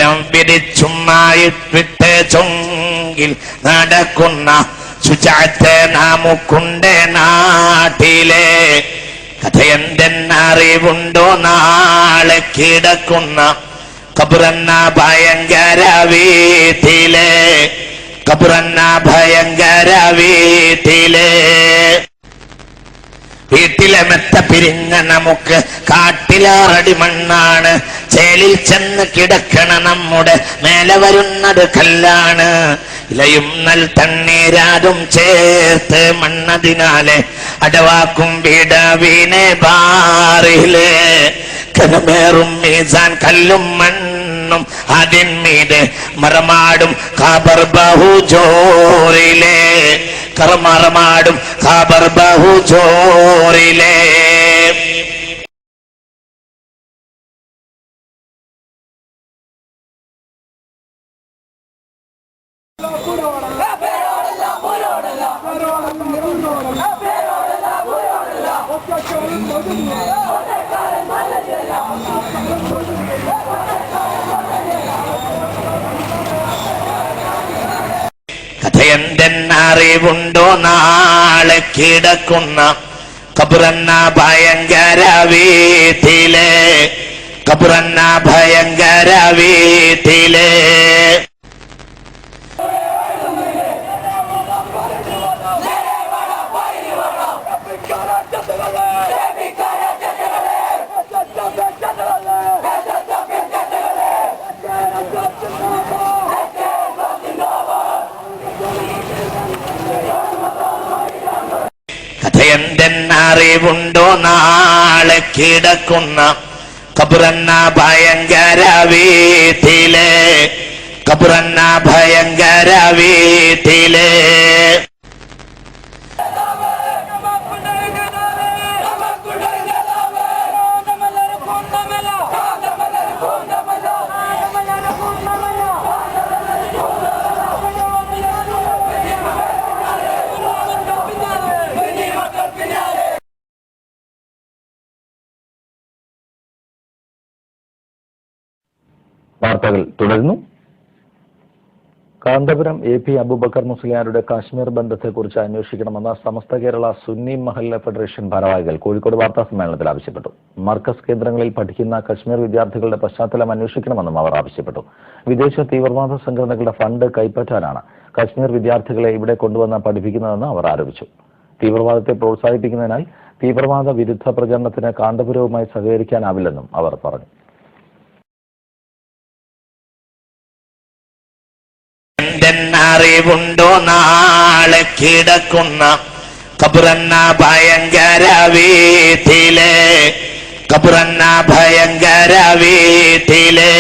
ചന്ദനം പിടിച്ചുമായി വിട്ട് ചൊങ്കിൽ നടക്കുന്ന ശുചാത്തെ നാമുക്കുണ്ട് നാട്ടിലെ. കഥയെന്തെന്നറിവുണ്ടോ നാളെ കിടക്കുന്ന ഖബറെന്ന ഭയങ്കര വീട്ടിലെ. ഖബറെന്ന ഭയങ്കര വീട്ടിലെ. വീട്ടിലെ മെത്ത പിരിഞ്ഞ നമുക്ക് കാട്ടിലാറടി മണ്ണാണ്. ചേലിൽ ചെന്ന് കിടക്കണ നമ്മുടെ മേലെ വരുന്നത് കല്ലാണ്. ഇലയും നൽ തണ്ണീരാതും ചേർത്ത് മണ്ണതിനാലെ അടവാക്കും വിടവിനെ ബാറിലെ. കനമേറും മീസാൻ കല്ലും മണ്ണും അതിന്മീതെ മറമാടും ഖബർ ബഹുജോറിലെ. കർമറമാടും ഖബർ ബഹുജോറിലെ. കഥയെന്തെന്നറിവുണ്ടോ നാളെ കിടക്കുന്ന ഖബറെന്ന ഭയങ്കര വീട്ടിലെ. ഖബറെന്ന ഭയങ്കര വീട്ടിലെ. കഥയെന്തെന്നറിവുണ്ടോ നാളെ കിടക്കുന്ന ഖബറെന്ന ഭയങ്കര വീട്ടിലെ. ഖബറെന്ന ഭയങ്കര വീട്ടിലെ. വാർത്തകൾ തുടരുന്നു. കാന്തപുരം AP അബൂബക്കർ മുസ്ലിയാരുടെ കാശ്മീർ ബന്ധത്തെക്കുറിച്ച് അന്വേഷിക്കണമെന്ന് സമസ്ത കേരള സുന്നി മഹല്ല ഫെഡറേഷൻ ഭാരവാഹികൾ കോഴിക്കോട് വാർത്താ സമ്മേളനത്തിൽ ആവശ്യപ്പെട്ടു. മർക്കസ് കേന്ദ്രങ്ങളിൽ പഠിക്കുന്ന കശ്മീർ വിദ്യാർത്ഥികളുടെ പശ്ചാത്തലം അന്വേഷിക്കണമെന്നും അവർ ആവശ്യപ്പെട്ടു. വിദേശ തീവ്രവാദ സംഘടനകളുടെ ഫണ്ട് കൈപ്പറ്റാനാണ് കശ്മീർ വിദ്യാർത്ഥികളെ ഇവിടെ കൊണ്ടുവന്ന് പഠിപ്പിക്കുന്നതെന്ന് അവർ ആരോപിച്ചു. തീവ്രവാദത്തെ പ്രോത്സാഹിപ്പിക്കുന്നതിനാൽ തീവ്രവാദ വിരുദ്ധ പ്രചരണത്തിന് കാന്തപുരവുമായി സഹകരിക്കാനാവില്ലെന്നും അവർ പറഞ്ഞു. അറിവുണ്ടോ നാളെ കിടക്കുന്ന ഖബറെന്ന ഭയങ്കര വീട്ടിലെ. ഖബറെന്ന ഭയങ്കര വീട്ടിലെ.